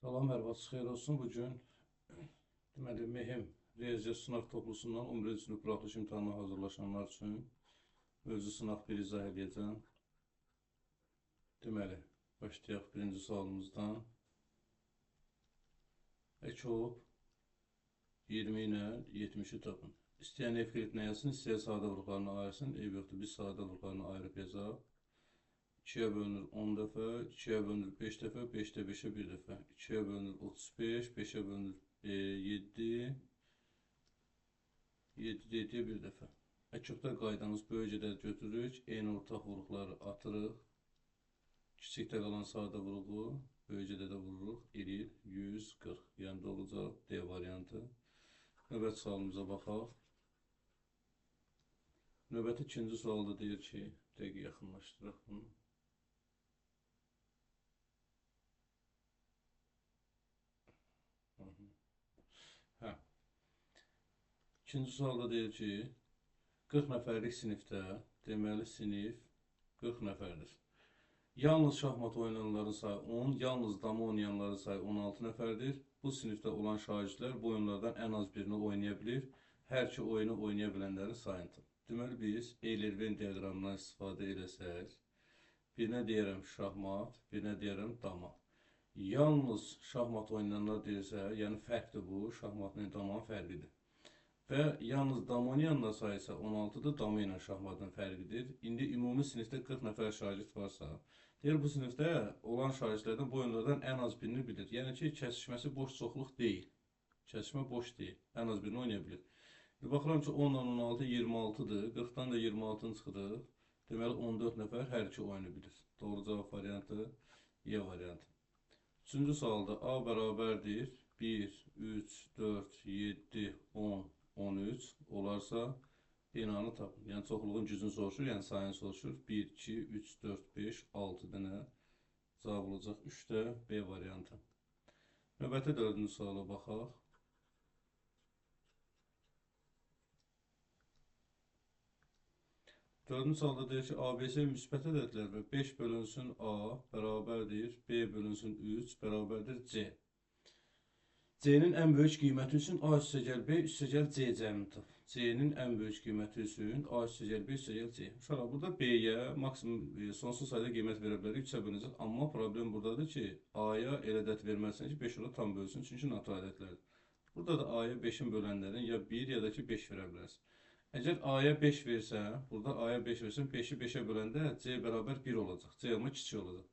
Salam, hər vaxt xeyir olsun. Bugün deməli mühüm riyaziyyat sınaq toplusundan 11-ci sinif buraxılış imtahanına hazırlaşanlar üçün mövzu sınaq bir izah edəcəm. Deməli, başlayaq birinci sualımızdan. Əkop 20 ilə 70-i tapın. İstəyən Evklit nə yazsın, istəyən sadə vurğularını ayırsın. Eyb yoxdur, biz sadə vurğularını ayırıb yazaq. 2-yə bölünür 10 dəfə, 2-yə bölünür 5 dəfə, 5-də 5-ə 1 dəfə. 2-yə bölünür 35, 5-ə bölünür 7, 7-də 7-yə 1 dəfə. Əkobda qaydamız böyücədə götürürük, eyni ortaq vurğuları atırıq. Kiçikdə qalan sadə vurğu, böyücədə də vururuq, eləyir 140. Yəni doğru cavab D variantı. Növbəti sualımıza baxaq. Növbəti ikinci sualda deyir ki, dəqiq yaxınlaşdıraq bunu. Hə. İkinci sualda deyir ki, 40 nəfərlik sinifdə, deməli sinif 40 nəfərdir. Yalnız şahmat oynayanların sayı 10, yalnız dama oynayanların sayı 16 nəfərdir. Bu sinifdə olan şagirdlər bu oyunlardan ən az birini oynaya bilir. Hər iki oyunu oynaya bilənlərin sayını tapın. Deməli biz Eyler-Venn diaqramından istifadə eləsək, birinə deyərəm şahmat, birinə deyərəm dama. Yalnız şahmat oynayanlar deyilsə, yəni fərqdir bu, şahmatın damanın fərqidir. Və yalnız dama oynayanlar sayısı 16-dır, dama ilə şahmatın fərqidir. İndi ümumi sinifdə 40 nəfər şagird varsa, deyir bu sinifdə olan şagirdlərdən bu oyunlardan ən az birini bilir. Yəni ki, kəsişməsi boş çoxluq deyil. Kəsişmə boş deyil, ən az birini oynaya bilir. Baxıram ki, 10 ilə 16 26-dır, 40-dan da 26-ını çıxırıq. Deməli 14 nəfər hər iki oyunu bilir. Doğru cavab variantı E variantı. Üçüncü sualda A bərabərdir 1, 3, 4, 7, 10, 13 olarsa binanı tapın. Yəni çoxluğun gücünü soruşur, yəni sayını soruşur. 1, 2, 3, 4, 5, 6 dənə cavab olacaq 3-də B variantı. Növbəti dördüncü suala baxaq. Dördüncü sualda deyir ki, ABC müsbət ədədlər və 5 bölünsün A bərabərdir, B bölünsün 3 bərabərdir C. C-nin ən böyük qiyməti üçün A üstəgəl B üstəgəl C cəmini tap. C-nin ən böyük qiyməti üçün A üstəgəl B üstəgəl C. Uşaqlar, burada B-yə maksimum sonsuz sayda qiymət verə bilərik, 3-ə bölünəcək. Amma problem buradadır ki, A-ya elə ədəd verməlisən ki, 5 ona tam bölsün, çünki natural ədədlərdir. Burada da A-ya 5-in bölənlərin ya 1 ya da ki 5 verə bilərsən. Əgər A-ya 5 versən, burada A-ya 5 versən, 5-i 5-ə böləndə C bərabər 1 olacaq. C amma kiçik olacaq.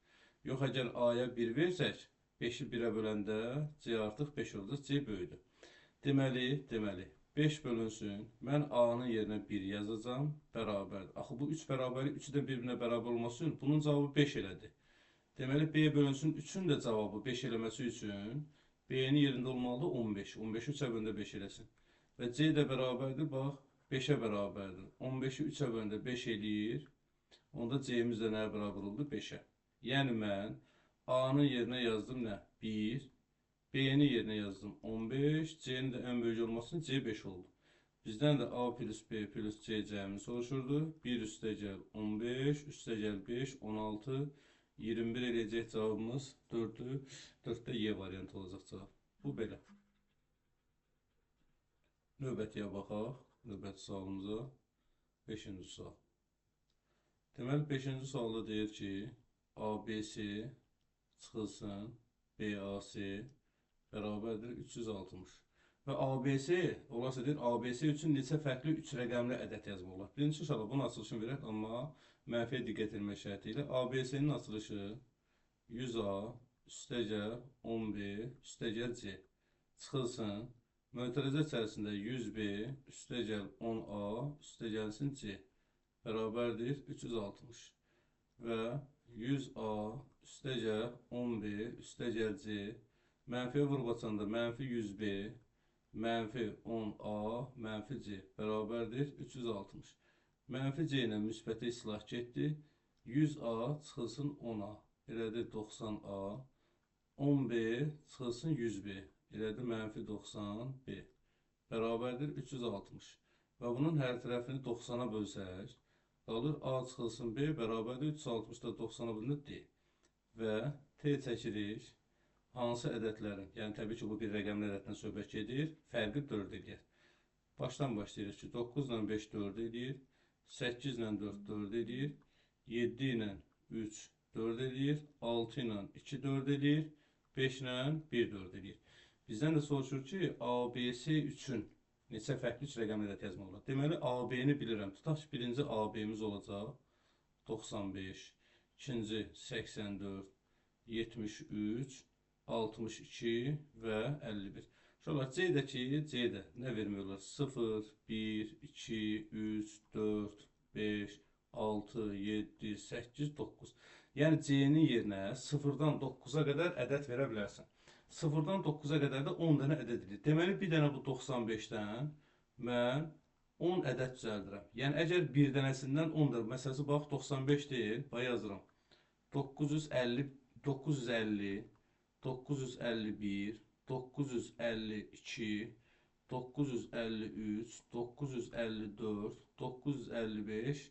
Yox, əgər A-ya 1 versək, 5-i 1-ə böləndə C artıq 5 olacaq, C böyüdür. Deməli, 5 bölünsün, mən A-nın yerinə 1 yazacağım, bərabərdir. Axı, bu 3 bərabəri 3-ü də bir-birinə bərabər olması üçün bunun cavabı 5 elədir. Deməli, B bölünsün 3-ün də cavabı 5 eləməsi üçün B-nin yerində olmalıdır 15. 15-i 3-ə böləndə 5 eləsin. Və C də bərabərdir, bax, 5-ə bərabərdir. 15-i 3-ə böləndə 5 eləyir. Onda C-miz də nəyə bərabər oldu? 5-ə. Yəni mən A-nın yerinə yazdım nə? 1. B-nin yerinə yazdım 15. C-nin də ən böyük olması üçün C 5 oldu. Bizdən də A plus B plus C cəmini soruşurdu. 1 üstəgəl 15, üstəgəl 5, 16, 21 eləyəcək cavabımız 4-dür. 4-də Y variantı olacaq cavab. Bu belə. Növbətiyə baxaq. Növbəti sualımıza 5-ci sual. Deməli 5-ci sualda deyir ki, ABC çıxılsın BAC bərabərdir 360. Və ABC, olarsa deyir, ABC üçün neçə fərqli 3 rəqəmli ədəd yazmaq olar. Birinci suala bunun açılışını verək, amma mənfiyə diqqət etmək şərti ilə ABC-nin açılışı 100A üstəgəl 10B üstəgəl C çıxılsın. Mötərizə içərisində 100B üstəgəl 10A üstəgəlsin C bərabərdir 360 və 100A üstəgəl 10B üstəgəl C mənfiyə vurub açanda mənfi 100B mənfi 10A mənfi C bərabərdir 360. Mənfi C ilə müsbətə islah getdi. 100A çıxılsın 10A elədir 90A 10B çıxılsın 100B elədir mənfi 90B bərabərdir 360 və bunun hər tərəfini 90-a bölsək qalır A çıxılsın B bərabərdir 360-da 90-a bölünür D və T çəkirik hansı ədədlərin, yəni təbii ki, bu bir rəqəmli ədəddən söhbət gedir, fərqi 4 eləyər. Başdan başlayırıq ki, 9 ilə 5 4 eləyir, 8 ilə 4 4 eləyir, 7 ilə 3 4 eləyir, 6 ilə 2 4 eləyir, 5 ilə 1 4 eləyir. Bizdən də soruşur ki, ABC üçün neçə fərqli 3 rəqəmli ədəd yazmaq olar? Deməli, AB-ni bilirəm. Tutaq ki, birinci AB-miz olacaq 95, ikinci 84, 73, 62 və 51. Şöyle C'dəki C'də nə vermiyorlar? 0, 1, 2, 3, 4, 5, 6, 7, 8, 9. Yəni C-nin yerinə 0-dan 9-a qədər ədəd verə bilərsən. 0-dan 9-a qədər də 10 dənə ədəd edir. Deməli, bir dənə bu 95-dən mən 10 ədəd düzəldirəm. Yəni, əgər bir dənəsindən 10 dənə, məsələsi, bax, 95 deyil, bax, yazıram. 950, 950, 951, 952, 953, 954, 955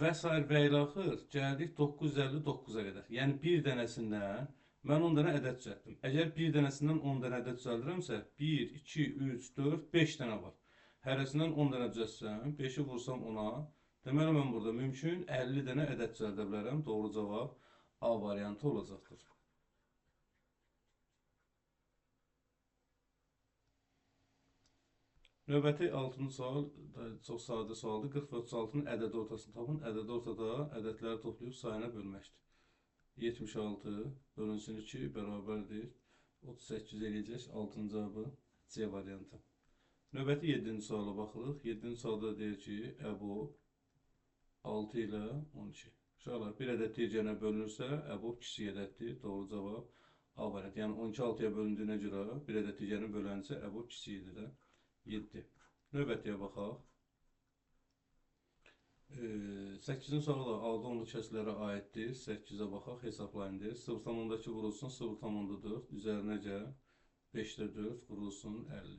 və s. və ilə axır gəldik 959-a qədər. Yəni, bir dənəsindən mən 10 dənə ədəd düzəltdim. Əgər bir dənəsindən 10 dənə ədəd düzəldirəmsə, 1, 2, 3, 4, 5 dənə var. Hərəsindən 10 dənə düzəltsəm, 5-i vursam 10-a, deməli mən burada mümkün 50 dənə ədəd düzəldə bilərəm. Doğru cavab A variantı olacaqdır. Növbəti 6-cı sual çox sadə sualdır. 40 və 36-nın ədəd ortasını tapın. Ədəd ortada ədədləri toplayıb sayına bölməkdir. 76 bölünsün 2 bərabərdir. 38 eləyəcək. 6-cı cavabı C variantı. Növbəti 7-ci suala baxırıq. 7-ci sualda deyir ki, EBOB 6 ilə 12. Uşaqlar, bir ədəd digərinə bölünürsə, EBOB kiçik ədəddir. Doğru cavab A variantı. Yəni 12 6-ya bölündüyünə görə bir ədəd digərinə bölünsə, EBOB kiçikdir də. 7. Növbətiyə baxaq. 8-ci sual da aldı onlu kəslərə aiddir. 8-ə baxaq, hesablayındır. 0,2 vurulsun 0,4, üzərinə gəl 5-də 4 vurulsun 50.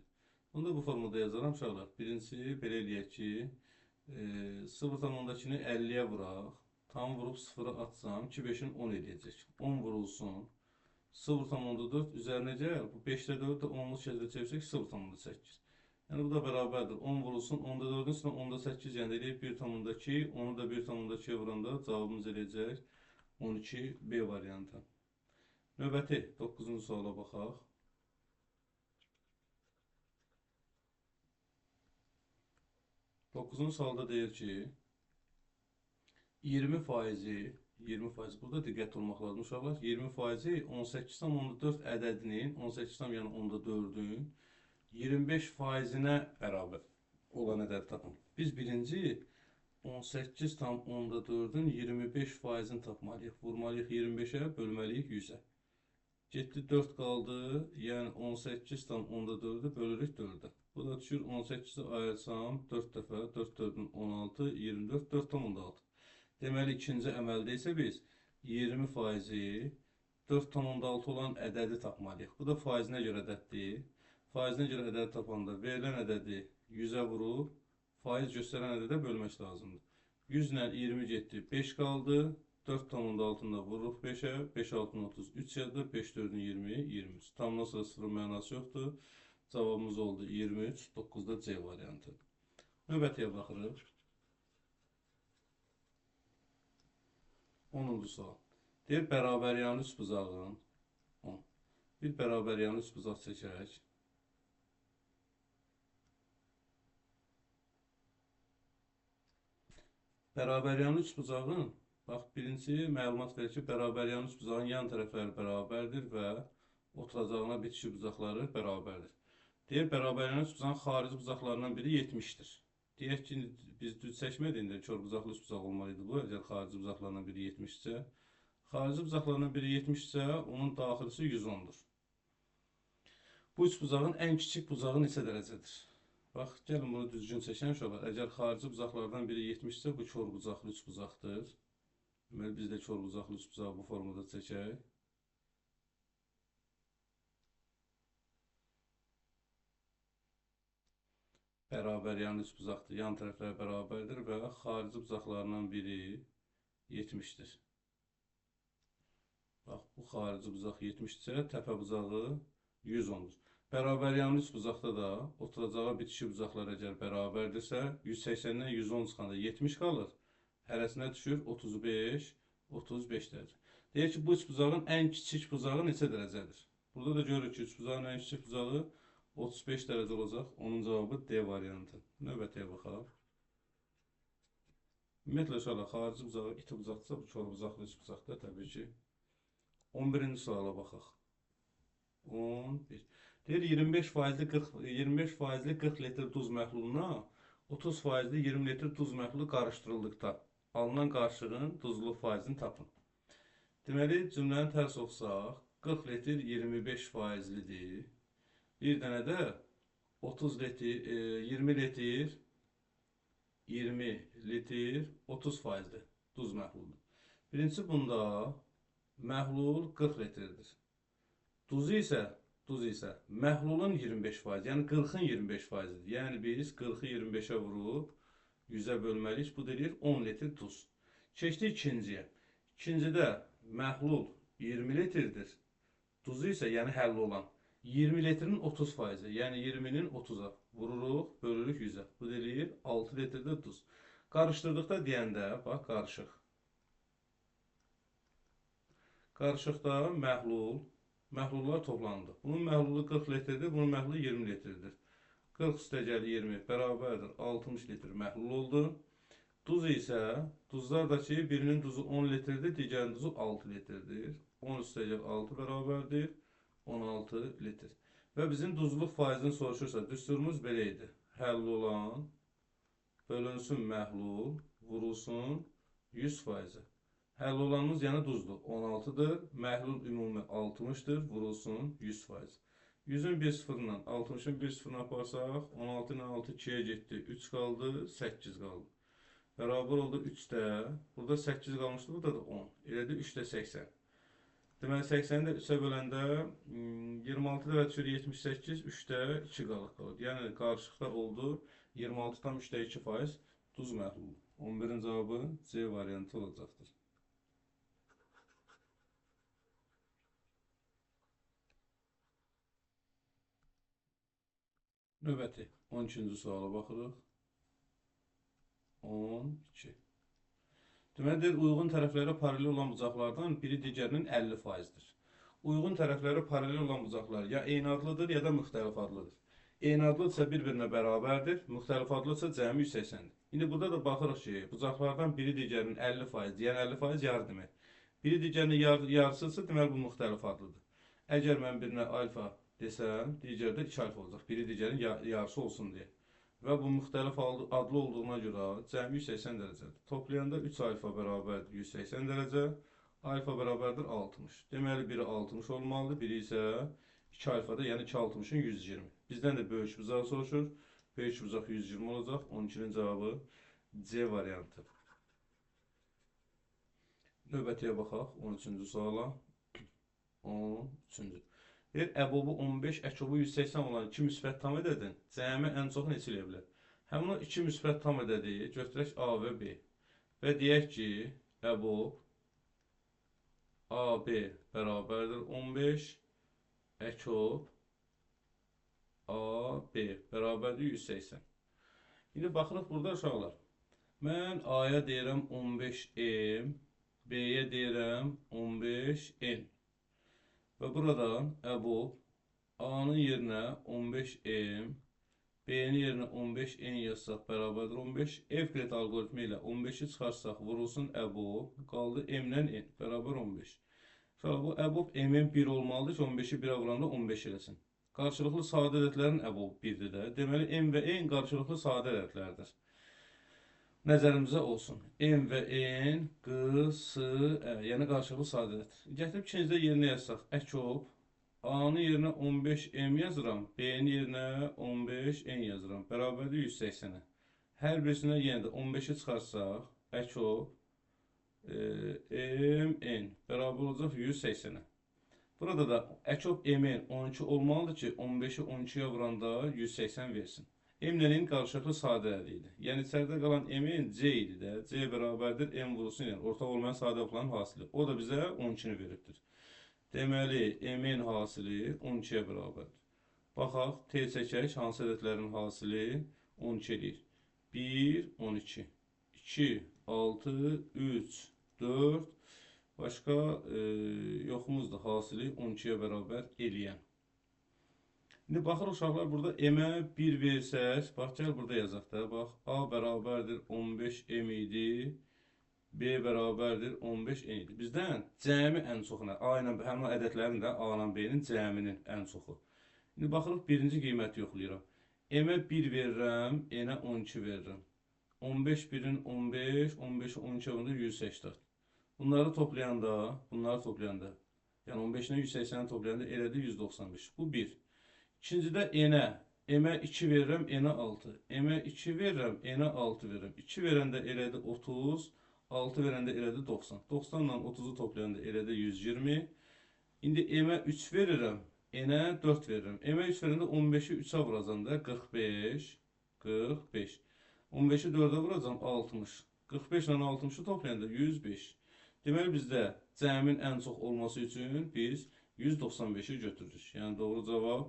Bunu da bu formada yazaram uşaqlar. Birincisi belə eləyək ki, 0,2-ni 50-yə vuraq. Tam vurub 0-a atsam, 2 5-in 10 eləyəcək. 10 vurulsun 0,4 üzərinə gəl. Bu 5-də 4 də 10-lu kəsrə çevirsək 0,8. Yəni bu da bərabərdir. 10 vurulsun 10-da 4-ün üstünə 10-da 8 yəni eləyib 1,2. Onu da 1,2-yə vuranda cavabımız eləyəcək 12 B variantı. Növbəti 9-cu suala baxaq. 9-cu sualda deyir ki 20% burada diqqət olmaq lazım uşaqlar. 20% 18,4 ədədinin 18 tam yəni 10,4-ün 25%-nə bərabər olan ədəd tapın. Biz birinci 18,4-ün 25%-ni tapmalıyıq. Vurmalıyıq 25-ə, bölməliyik 100-ə. Getdi 4 qaldı, yəni 18,4-ü bölürük 4-ə. Bu da düşür 18-i ayırsam 4 dəfə, 4 4-ün 16, 24, 4,6. Deməli, ikinci əməldə isə biz 20%-i 4,6 olan ədədi tapmalıyıq. Bu da faizinə görə ədəddir. Faizinə görə ədədi tapanda verilən ədədi 100-ə vurub, faiz göstərən ədədə bölmək lazımdır. 100 ilə 20 getdi, 5 qaldı. 4,6-da vururuq 5-ə, 5 6-ın 33 yadır, 5 4-ün 20, 23. Tamdan sonra 0 mənası yoxdur. Cavabımız oldu 23, 9-da C variantı. Növbətiyə baxırıq. 10-cu sual. Deyir, bərabəryanlı üçbucağın 10. Bir bərabəryanlı üçbucaq çəkək. Bərabəryanlı üçbucağın, bax, birinci məlumat verir ki, bərabəryanlı üçbucağın yan tərəfləri bərabərdir və oturacağına bitişik bucaqları bərabərdir. Deyir, bərabəryanlı üçbucağın xarici bucaqlarından biri 70-dir. Deyək ki, biz düz çəkmədiyində kör bucaqlı üçbucaq olmalıydı bu, əgər xarici bucaqlarından biri 70-cə. Xarici bucaqlarından biri 70-cə, onun daxilisi 110-dur. Bu üçbucağın ən kiçik bucağı neçə dərəcədir? Bax, gəlin bunu düzgün çəkən uşaqlar. Əgər xarici bucaqlardan biri 70-cə, bu kör bucaqlı üçbucaqdır. Deməli, biz də kör bucaqlı üçbucağı bu formada çəkək. Bərabəryanlı üçbucaqdır. Yan tərəflər bərabərdir və xarici bucaqlarından biri 70-dir. Bax, bu xarici buzaq 70-dirsə, təpə buzağı 110-dur. Bərabəryanlı üst buzaqda da oturacağı bitişik buzaqlar əgər bərabərdirsə, 180-dən 110 çıxanda 70 qalır. Hərəsinə düşür 35, 35 dərəcə. Deyək ki, bu üst buzağın ən kiçik buzağı neçə dərəcədir? Burada da görürük ki, üst buzağın ən kiçik buzağı 35 dərəcə olacaq. Onun cavabı D variantı. Növbətiyə baxaq. Ümumiyyətlə uşaqlar, xarici buzağı iti buzaqdırsa, bu kol buzaqlı üst buzaqda təbii ki. 11-ci suala baxaq. 11. Deyir 25% 40 litr duz məhluluna 30% 20 litr duz məhlulu qarışdırıldıqda alınan qarışığın duzluluq faizini tapın. Deməli, cümləni tərs oxusaq, 40 litr 25%-lidir. Bir dənə də 30 litr, 20 litr 30%-dir duz məhluludur. Birincisi bunda məhlul 40 litrdir. Duzu isə məhlulun 25%, yəni 40-ın 25%-dir. Yəni biz 40-ı 25-ə vurub 100-ə bölməliyik. Bu deyir 10 litr duz. Keçdik ikinciyə. İkincidə məhlul 20 litrdir. Duzu isə, yəni həlli olan 20 litrin 30%, yəni 20-nin 30-a vururuq, bölürük 100-ə. Bu deyir 6 litrdə duz. Qarışdırdıqda deyəndə, bax, qarışıq. Qarışıqda məhlullar toplandı. Bunun məhlulu 40 litrdir, bunun məhlulu 20 litrdir. 40 üstəgəl 20 bərabərdir 60 litr məhlul oldu. Duz isə, duzlardakı birinin duzu 10 litrdir, digərinin duzu 6 litrdir. 10 üstəgəl 6 bərabərdir 16 litr. Və bizim duzluq faizini soruşursa, düsturumuz belə idi. Həll olan bölünsün məhlul, vurulsun 100%. Həll olanımız yəni duzluq 16-dır, məhlul ümumi 60-dır, vurulsun 100%. 100-ün 1 sıfırla 60-ın 1 sıfırına aparsaq, 16 ilə 6 2-yə getdi, 3 qaldı, 8 qaldı. Bərabər oldu 3-də, burada 8 qalmışdı, burada da 10. Elədir 3-də 80. Deməli, 80-i də 3-ə böləndə 26 dəfə düşür 78, 3-də 2 qalır. Yəni, qarışıqda oldu 26-dan 3-də 2% duz məhlulu. 11-in cavabı C variantı olacaqdır. Növbəti 12-ci suala baxırıq. 12. Deməlidir, uyğun tərəflərə paralel olan bucaqlardan biri digərinin 50%-dir. Uyğun tərəflərə paralel olan bucaqlar ya eyni adlıdır, ya da müxtəlif adlıdır. Eyni adlıdırsa bir-birinə bərabərdir, müxtəlif adlıdırsa cəmi 180-dir. İndi burada da baxırıq ki, bucaqlardan biri digərinin 50%, yəni 50% yarı demək. Biri digərinin yarısıdırsa, deməli bu müxtəlif adlıdır. Əgər mən birinə alfa desəm, digərdə 2 alfa olacaq, biri digərinin yarısı olsun deyə. Və bu müxtəlif adlı olduğuna görə cəmi 180 dərəcədir. Toplayanda 3 alfa bərabərdir 180 dərəcə, alfa bərabərdir 60. Deməli, biri 60 olmalıdır, biri isə 2 alfada, yəni 2 60-ın 120. Bizdən də böyük buzaq soruşur. Böyük buzaq 120 olacaq. 12-nin cavabı C variantı. Növbətiyə baxaq 13-cü suala. 13-cü. Əbobu 15, əkobu 180 olan 2 müsbət tam ədədin cəmi ən çox neçə eləyə bilər? Həmin o 2 müsbət tam ədədi götürək A və B. Və deyək ki, əbob AB bərabərdir 15, əkob AB bərabərdir 180. İndi baxırıq burada uşaqlar. Mən A-ya deyirəm 15M, B-yə deyirəm 15N. Və buradan əbob A-nın yerinə 15M, B-nin yerinə 15N yazsaq bərabərdir 15. Evklit algoritmi ilə 15-i çıxarsaq vurulsun əbob, qaldı M-lə N bərabər 15. Sonra bu əbob M-in 1 olmalıdır ki, 15-i 1-ə vuranda 15 eləsin. Qarşılıqlı sadə ədədlərin əbob 1-dir də. Deməli, M və N qarşılıqlı sadə ədədlərdir. Nəzərimizə olsun. M və N, Q, S, Ə, yəni qarşılıqlı sadə ədəd. Gətirib ikincidə yerinə yazsaq, əkob, A-nın yerinə 15M yazıram, B-nin yerinə 15N yazıram. Bərabərdir 180-ə. Hər birisinə yenə də 15-i çıxarsaq, əkob, MN bərabər olacaq 180-ə. Burada da əkob MN 12 olmalıdır ki, 15-i 12-yə vuranda 180 versin. M-nin qarşılıqlı sadə ədədi idi. Yəni, içəridə qalan M-in C idi də. C bərabərdir M vurulsun ilə ortaq olmayan sadə oxulan hasili. O da bizə 12-ni veribdir. Deməli, M-in hasili 12-yə bərabərdir. Baxaq, T çəkək, hansı ədədlərin hasili 12 edir. 1, 12, 2, 6, 3, 4, başqa yoxumuzdur hasili 12-yə bərabər eləyən. İndi baxır uşaqlar, burada M-ə 1 versək, bax, gəl burada yazaq da, bax, A bərabərdir 15 M idi, B bərabərdir 15 N idi. Bizdən cəmi ən çoxuna, A ilə həmin ədədlərin də A ilə B-nin cəminin ən çoxu. İndi baxırıq, birinci qiyməti yoxlayıram. M-ə 1 verirəm, N-ə 12 verirəm. 15 1-in 15, 15-i 12 vuranda 180. Bunları toplayanda, yəni 15 ilə 180-i toplayanda elədi 195. Bu 1. İkincidə N-ə, M-ə 2 verirəm, N-ə 6. M-ə 2 verirəm, N-ə 6 verirəm. 2 verəndə elədi 30, 6 verəndə elədi 90. 90 ilə 30-u toplayanda elədi 120. İndi M-ə 3 verirəm, N-ə 4 verirəm. M-ə 3 verəndə 15-i 3-ə vuracam da 45, 45. 15-i 4-ə vuracam 60. 45 ilə 60-ı toplayanda 105. Deməli bizdə cəmin ən çox olması üçün biz 195-i götürürük. Yəni doğru cavab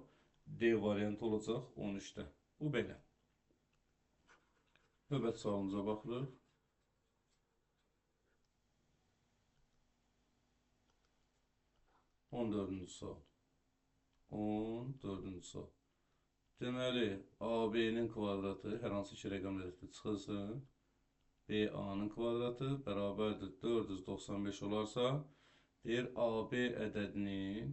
D variantı olacaq 13-də. Bu belə. Növbəti sualımıza baxırıq. 14-cü sual. 14-cü sual. Deməli, AB-nin kvadratı hər hansı iki rəqəmlə çıxılsın. BA-nın kvadratı bərabərdir 495 olarsa, deyir AB ədədinin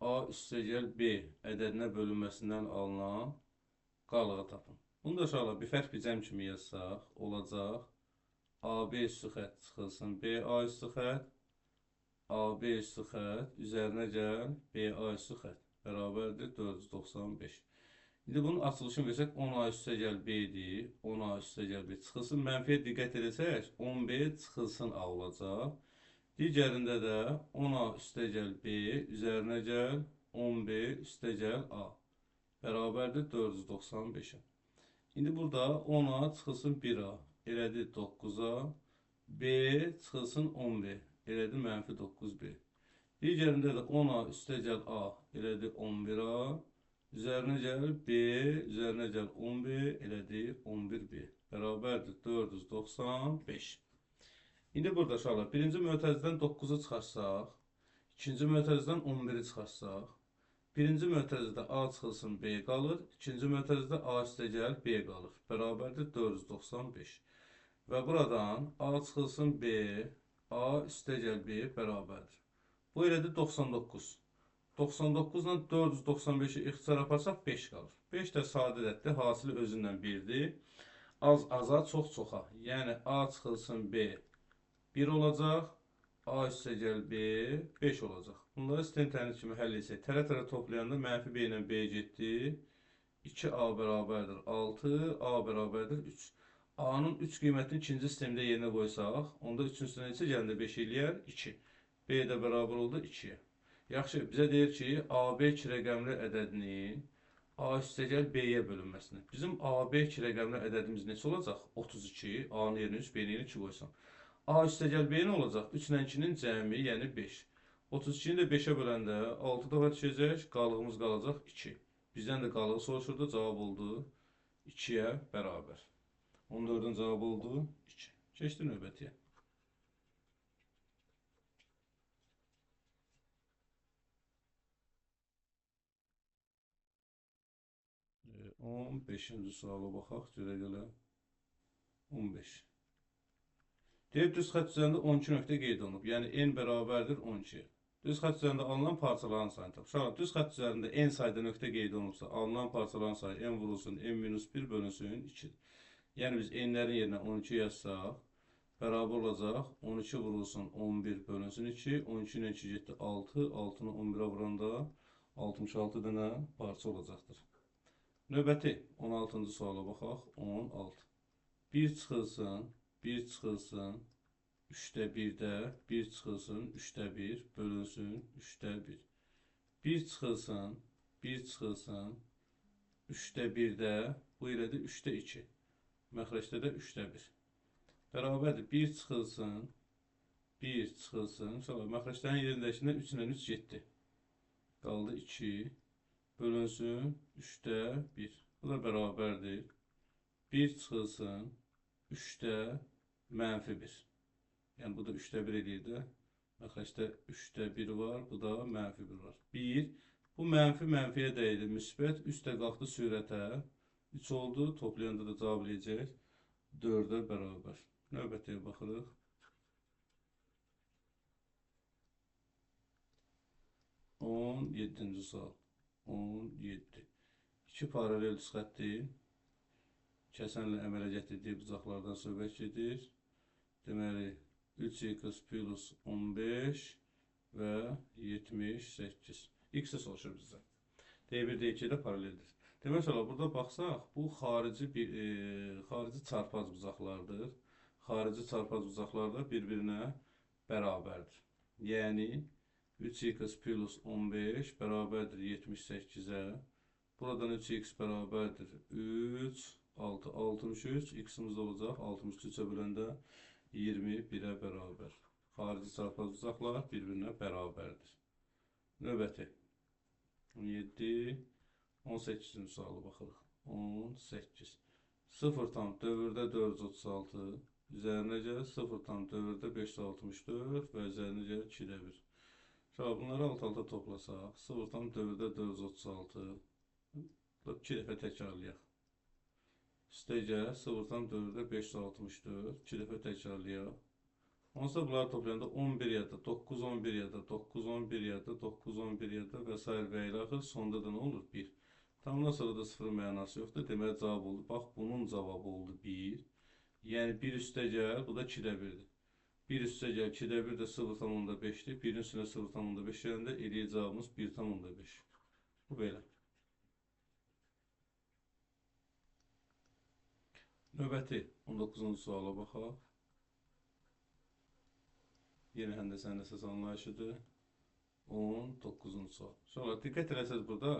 A üstəgəl B ədədinə bölünməsindən alınan qalığı tapın. Bunu da uşaqlar bir fərq bir cəm kimi yazsaq, olacaq. AB üstü xətt çıxılsın, BA üstü xətt, AB üstü xətt, üzərinə gəl, BA üstü xətt, bərabərdir 495. İndi bunun açılışını versək, 10A üstəgəl B-dir, 10A üstəgəl B çıxılsın, mənfiyə diqqət edəcək, 10B çıxılsın A olacaq. Digərində də 10A üstəgəl B, üzərinə gəl, 10B üstəgəl A, bərabərdir 495-ə. İndi burada 10A çıxılsın 1A, elədi 9A, B çıxılsın 10B, elədi mənfi 9B. Digərində də 10A üstəgəl A, elədi 11A, üzərinə gəl B, üzərinə gəl 10B, elədi 11B, bərabərdir 495. İndi burada uşaqlar, birinci mötərizədən 9-u çıxarsaq, ikinci mötərizədən 11-i çıxarsaq, birinci mötərizədə A çıxılsın B qalır, ikinci mötərizədə A üstəgəl B qalır, bərabərdir 495. Və buradan A çıxılsın B, A üstəgəl B bərabərdir. Bu elədir 99. 99 ilə 495-i ixtisar aparsaq 5 qalır. 5 də sadə ədəddir, hasili özündən 1-dir. Az aza, çox çoxa. Yəni A çıxılsın B 1 olacaq, A üstəgəl B 5 olacaq. Bunları stentəni kimi həll etsək, tərə-tərə toplayanda mənfi B ilə B getdi. 2A bərabərdir 6, A bərabərdir 3. A-nın 3 qiymətini ikinci sistemdə yerinə qoysaq, onda 3-ün üstünə neçə gəlində 5 eləyər? 2. B də bərabər oldu 2-yə. Yaxşı, bizə deyir ki, AB 2 rəqəmli ədədinin A üstəgəl B-yə bölünməsini. Bizim AB 2 rəqəmli ədədimiz neçə olacaq? 32. A-nın yerinə 3, B-nin yerinə 2 qoysam. A üstəgəl B nə olacaq? 3 ilə 2-nin cəmi, yəni 5. 32-ni də 5-ə böləndə 6 dəfə düşəcək, qalığımız qalacaq 2. Bizdən də qalığı soruşurdu, cavab oldu 2-yə bərabər. 14-ün cavabı oldu 2. Keçdi növbətiyə. 15-ci suala baxaq, görək elə 15. Deyib, düz xətt üzərində 12 nöqtə qeyd olunub. Yəni, n bərabərdir 12. Düz xətt üzərində alınan parçaların sayını tap. Uşaqlar, düz xətt üzərində n sayda nöqtə qeyd olunubsa, alınan parçaların sayı n vurulsun, n-1 bölünsün 2. Yəni, biz n-lərin yerinə 12 yazsaq, bərabər olacaq 12 vurulsun 11 bölünsün 2. 12 ilə 2 getdi 6, 6-nı 11-ə vuranda 66 dənə parça olacaqdır. Növbəti 16-cı suala baxaq. 16. 1 çıxılsın, 1 çıxılsın, 3-də 1-də, 1 çıxılsın, 3-də 1, bölünsün, 3-də 1. 1 çıxılsın, 1 çıxılsın, 3-də 1-də, bu elədir 3-də 2. Məxrəcdə də 3-də 1. Bərabərdir, 1 çıxılsın, 1 çıxılsın. Sonra məxrəclərin yerindəkindən 3 ilə 3 getdi. Qaldı 2. Bölünsün 3'də 1. Bu da bərabərdir. 1 çıxılsın 3'də -1. Yəni bu da 3'də 1 eləyir də. Məxrəcdə 3'də 1 var, bu da -1 var. 1. Bu mənfi mənfiyə dəydi, müsbət. 3 də qalxdı sürətə. 3 oldu, toplayanda da cavab eləyəcək 4'ə bərabər. Növbətiyə baxırıq. 17-ci sual. 17. 2 paralel düz xəttin kəsənlə əmələ gətirdiyi bucaqlardan söhbət gedir. Deməli, 3x plus 15 və 78. X-i soruşur bizə. D1, D2-də paraleldir. Demək olar, burada baxsaq, bu xarici çarpaz bucaqlardır. Xarici çarpaz bucaqlar bir-birinə bərabərdir. Yəni, 3x plus 15 bərabərdir 78-ə. Buradan 3x bərabərdir 3, 6, 63. X-imiz olacaq 63-ə böləndə 21-ə bərabər. Xarici çarpaz bucaqlar bir-birinə bərabərdir. Növbəti 17, 18-ci sualı baxırıq. 18. 0 tam dövrdə 436 üzərinə gəl, 0 tam dövrdə 564 və üzərinə gəl 2-də 1. Sonra bunları alt-alta toplasaq, 0 tam dövrdə 436 2 dəfə təkrarlayaq. Üstə gəl, 0 tam dövrdə 564 2 dəfə təkrarlayaq. Onsa bunları toplayanda 11 ya da 9, 11 ya da 9, 11 ya da 9, 11 ya da və s. və ilə axır. Sonda da nə olur? 1. Tamdan sonra da 0 mənası yoxdur. Deməli, cavab oldu. Bax, bunun cavabı oldu 1. Yəni, 1 üstə gəl, bu da 2-də 1-dir. 1 üstə gəl, 2-də 1 də 0,5-dir. 1-in üstünə 0,5 gələndə eləyir cavabımız 1,5. Bu belə. Növbəti 19-cu suala baxaq. Yeni həndəsənin əsas anlayışıdır. 19-cu sual. Sonra diqqət eləsəz burada,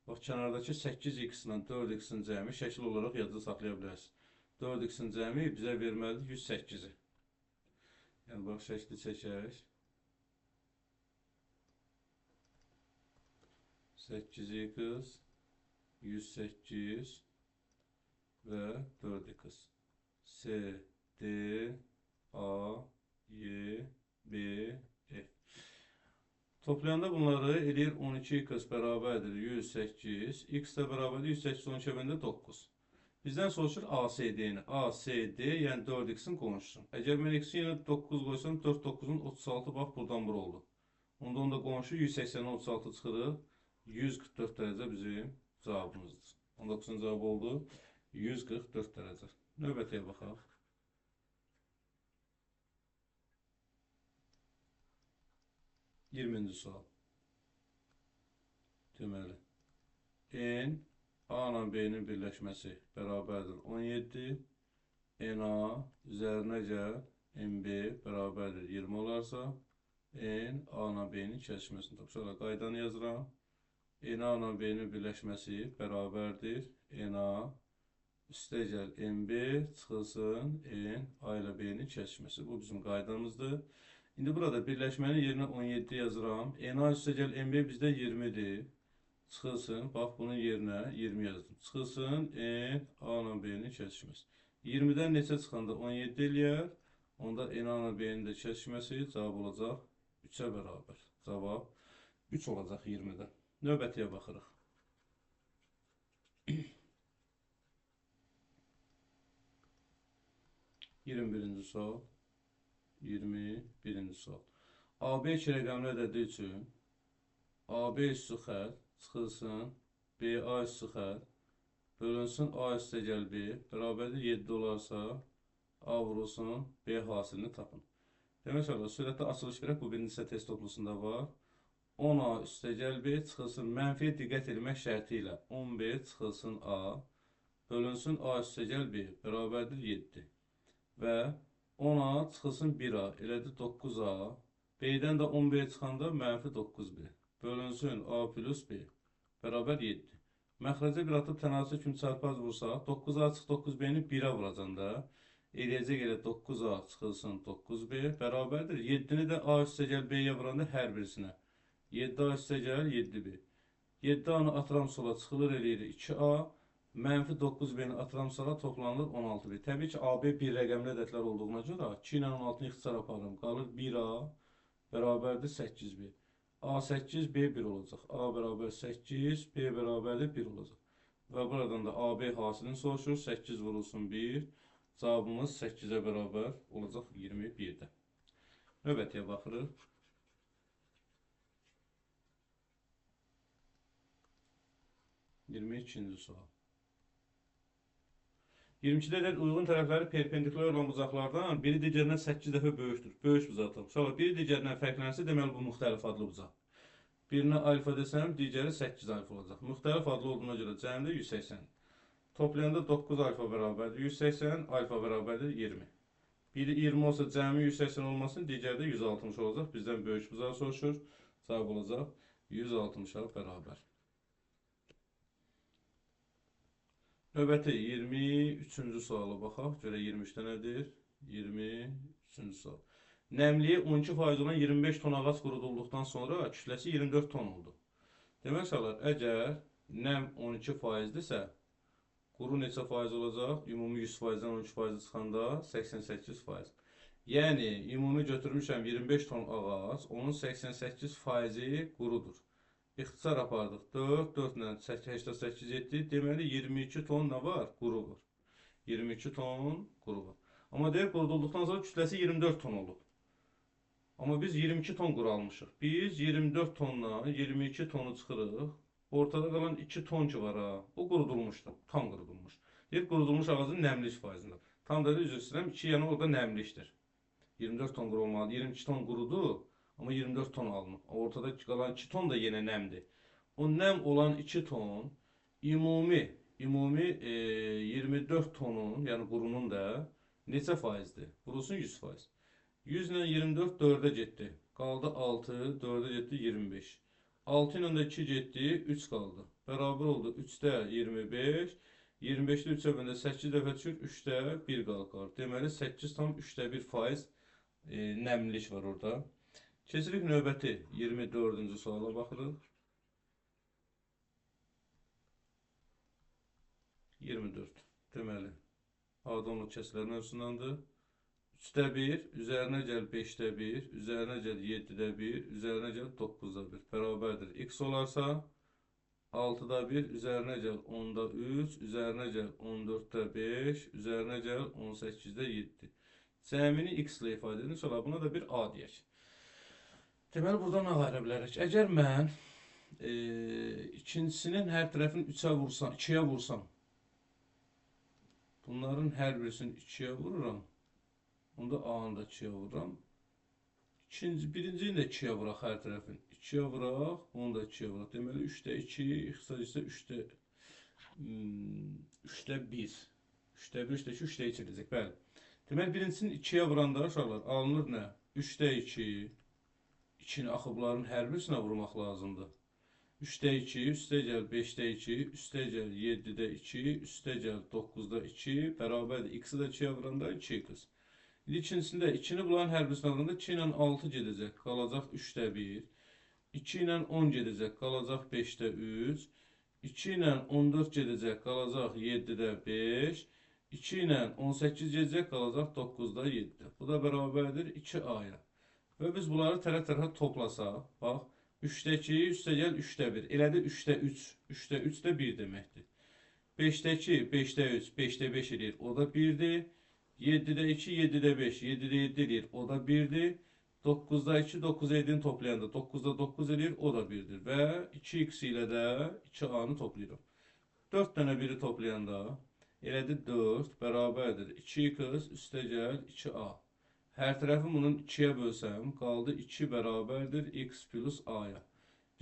bax, kənardakı 8x ilə 4x-in cəmi şəkil olaraq yadda saxlaya bilərsiniz. 4x-in cəmi bizə verməlidir 108-i. Yəni, bax, şəkli çəkək. 8x, 108 və 4x. C, D, A, Y, B, F. Toplayanda bunları eləyir 12x bərabərdir 108. X də bərabərdir 108, 12 bəndə 9. Bizdən soruşur ACD-ni. ACD, yəni 4x-in qonşusu. Əgər mən x-i yenə 9 qoysam, 4, 9-un 36, bax, buradan bura oldu. Onda qonşu 180-in 36 çıxırıq. 144 dərəcə bizim cavabımızdır. 19-un cavabı oldu 144 dərəcə. Növbətiyə baxaq. 20-ci sual. Deməli, N, A ilə B-nin birləşməsi bərabərdir 17. NA üzərinə gəl, NB bərabərdir 20 olarsa, N, A ilə B-nin kəsişməsini tapır. Sonra qaydanı yazıram. NA ilə B-nin birləşməsi bərabərdir NA üstə gəl NB çıxılsın N, A ilə B-nin kəsişməsi. Bu bizim qaydamızdır. İndi burada birləşmənin yerinə 17 yazıram. NA üstə gəl NB bizdə 20-dir. Çıxılsın, bax, bunun yerinə 20 yazdım. Çıxılsın N, A ilə B-nin kəsişməsi. 20-dən neçə çıxanda 17 eləyər. Onda N, A ilə B-nin də kəsişməsi cavab olacaq 3-ə bərabər. Cavab 3 olacaq 20-də. Növbətiyə baxırıq. 21-ci sual. 21-ci sual. AB 2 rəqəmli ədədi üçün AB üstü xətt çıxılsın BA üstü xətt bölünsün A üstə gəl B bərabərdir 7 olarsa A vurulsun B hasilini tapın. Demək olar, sürətdə açılış verək, bu birinci hissə test toplusunda var. 10A üstə gəl B çıxılsın mənfiyə diqqət etmək şərti ilə 10B çıxılsın A bölünsün A üstə gəl B bərabərdir 7 və 10A çıxılsın 1A elədir 9A B'dən də 10B çıxanda mənfi 9B bölünsün A plus B bərabər 7. Məxrəcə bir atıb tənasüb kimi çarpaz vursaq 9A çıx 9B'ni 1-ə vuracaqda Eləyəcək elə 9A çıxılsın 9B bərabərdir. 7-ni də A üstəgəl B-yə vuranda hər birisinə. 7A üstəgəl 7B. 7A-nı atıram sola çıxılır eləyir 2A. Mənfi 9B-ni atıram sağa toplanılır 16B. Təbii ki, AB bir rəqəmli ədədlər olduğuna görə 2 ilə 16-nı ixtisar aparırım. Qalır 1A bərabərdir 8B. A8, B1 olacaq. A bərabər 8, B bərabərdir 1 olacaq. Və buradan da AB hasilini soruşur. 8 vurulsun 1. Cavabımız 8-ə bərabər olacaq 21-də. Növbətiyə baxırıq. 22-ci sual. 22-də də uyğun tərəfləri perpendikular olan bucaqlardan biri digərindən 8 dəfə böyükdür. Böyük bucaqdır. Sonra biri digərindən fərqlənirsə, deməli bu müxtəlif adlı bucaq. Birinə alfa desəm, digəri 8 alfa olacaq. Müxtəlif adlı olduğuna görə cəmdə 180. Toplayanda 9 alfa bərabərdir 180, alfa bərabərdir 20. Biri 20 olsa cəmi 180 olmasın, digəri də 160 olacaq. Bizdən böyük bucağı soruşur. Cavab olacaq 160-a bərabər. Növbəti 23-cü suala baxaq. Görə 23-də nədir? 23-cü sual. Nəmliyi 12% olan 25 ton ağac qurudulduqdan sonra kütləsi 24 ton oldu. Demək olar, əgər nəm 12%dirsə, quru neçə faiz olacaq? Ümumi 100%-dən 12% çıxanda 88%. Yəni, ümumi götürmüşəm 25 ton ağac, onun 88%-i qurudur. İxtisar apardıq. 4, 4 ilə 88 etdi. Deməli, 22 ton nə var? Quru var. 22 ton quru var. Amma deyir, qurudulduqdan sonra kütləsi 24 ton olub. Amma biz 22 ton quru almışıq. Biz 24 tonla 22 tonu çıxırıq. Ortada qalan 2 ton ki var ha. O qurudulmuşdur. Tam qurudulmuş. Deyir, qurudulmuş ağacın nəmlik faizində. Tam da üzr istəyirəm. 2 yəni orada nəmlikdir. 24 ton quru olmalıdır. 22 ton qurudu. Amma 24 ton alınıb. Ortada qalan 2 ton da yenə nəmdir. O nəm olan 2 ton ümumi 24 tonun, yəni qurunun da neçə faizdir? Vurulsun 100%. 100 ilə 24 4-ə getdi. Qaldı 6, 4-ə getdi 25. 6 ilə də 2 getdi, 3 qaldı. Bərabər oldu 3-də 25. 25-də 3-ə bəndə 8 dəfə düşür, 3-də 1 qalır. Deməli 8,3% nəmlilik var orada. Keçirik növbəti 24-cü suala baxırıq. 24. Deməli, A-donluq kəsrlər mövzusundandır. 3-də 1, üzərinə gəl 5-də 1, üzərinə gəl 7-də 1, üzərinə gəl 9-da 1. Bərabərdir. X olarsa 6-da 1, üzərinə gəl 10-da 3, üzərinə gəl 14-də 5, üzərinə gəl 18-də 7. Cəmini X ilə ifadə edin. Sonra buna da bir A deyək. Deməli, buradan nə ayıra bilərik? Əgər mən ikincisinin hər tərəfini 2-yə vursam, bunların hər birisini 2-yə vururam. Onda A-nı da 2-yə vururam. Birincini də 2-yə vuraq hər tərəfin. 2-yə vuraq, onu da 2-yə vuraq. Deməli, 3-də 2, ixtisarcısı 3-də 1. 3-də 1, 3-də 2, 3-də 2 edəcək. Bəli. Deməli, birincisini 2-yə vuranda uşaqlar alınır nə? 3-də 2, 2-ni axıbların hər birisinə vurmaq lazımdır. 3-də 2, üstə gəl 5-də 2, üstə gəl 7-də 2, üstə gəl 9-da 2, bərabərdir. X-i də 2-yə vuranda 2x. İkincisində 2-ni bunların hər birisinə vuranda 2 ilə 6 gedəcək, qalacaq 3-də 1. 2 ilə 10 gedəcək, qalacaq 5-də 3. 2 ilə 14 gedəcək, qalacaq 7-də 5. 2 ilə 18 gedəcək, qalacaq 9-da 7. Bu da bərabərdir 2A-ya. Və biz bunları tərəf-tərəfə toplasaq, bax, 3-də 2, üstə gəl 3-də 1. Elədi 3-də 3, 3-də 3 də 1 deməkdir. 5-də 2, 5-də 3, 5-də 5 edir, o da 1-dir. 7-də 2, 7-də 5, 7-də 7 edir, o da 1-dir. 9-da 2, 9-da 7-ni toplayanda 9-da 9 edir, o da 1-dir. Və 2x ilə də 2A-nı toplayırıq. 4 dənə 1-i toplayanda elədi 4, bərabərdir 2x üstə gəl 2A. Hər tərəfi bunun 2-yə bölsəm, qaldı 2 bərabərdir x plus A-ya.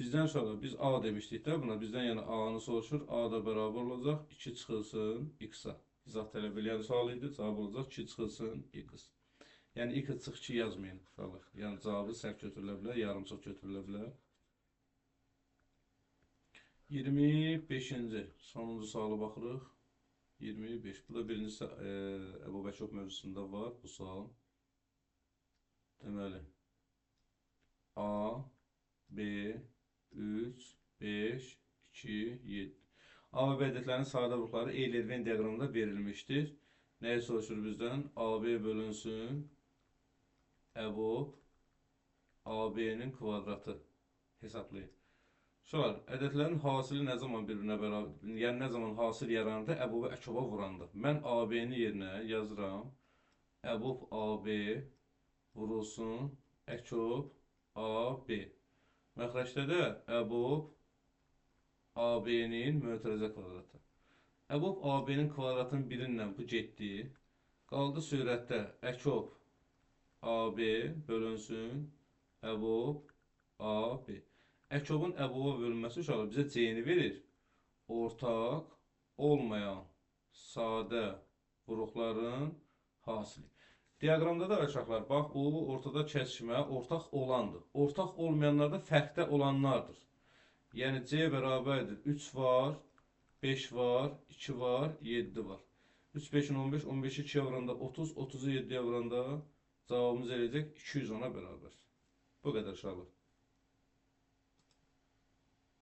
Bizdən sonra biz A demişdik də buna, bizdən yəni A-nı soruşur, A da bərabər olacaq, 2 çıxılsın x-a. İzah tələb eləyən sual idi, cavab olacaq 2 çıxılsın x. Yəni x çıx 2 yazmayın. Yəni cavabı səhv götürülə bilər, yarımçıq götürülə bilər. 25-ci sonuncu sualı baxırıq. 25. Bu da birinci Əbu Bəkir mövzusunda var bu sual. Deməli, A, B, 3, 5, 2, 7. A və B ədədlərinin sadə vurğuları Eylert-Venn diaqramında verilmişdir. Nəyi soruşur bizdən? AB bölünsün EBOB AB-nin kvadratı hesablayın. Uşaqlar, ədədlərin hasili nə zaman bir-birinə bərabər, yəni nə zaman hasil yarananda EBOB-u EKOB-a vuranda. Mən AB-ni yerinə yazıram. EBOB AB vurulsun EKOB AB. Məxrəcdə də EBOB AB-nin mötərizə kvadratı. EBOB AB-nin kvadratının birindən bu getdi. Qaldı sürətdə EKOB AB bölünsün EBOB AB. EKOB-un EBOB-a bölünməsi uşaqlar bizə C-ni verir. Ortaq olmayan sadə vuruqların hasili. Diaqramda da uşaqlar, bax bu ortada kəsişmə ortaq olandır. Ortaq olmayanlar da fərqdə olanlardır. Yəni C bərabərdir 3 var, 5 var, 2 var, 7 var. 3, 5-in 15, 15-i 2-yə vuranda 30, 30-u 7-yə vuranda cavabımız eləyəcək 210-a bərabər. Bu qədər uşaqlar.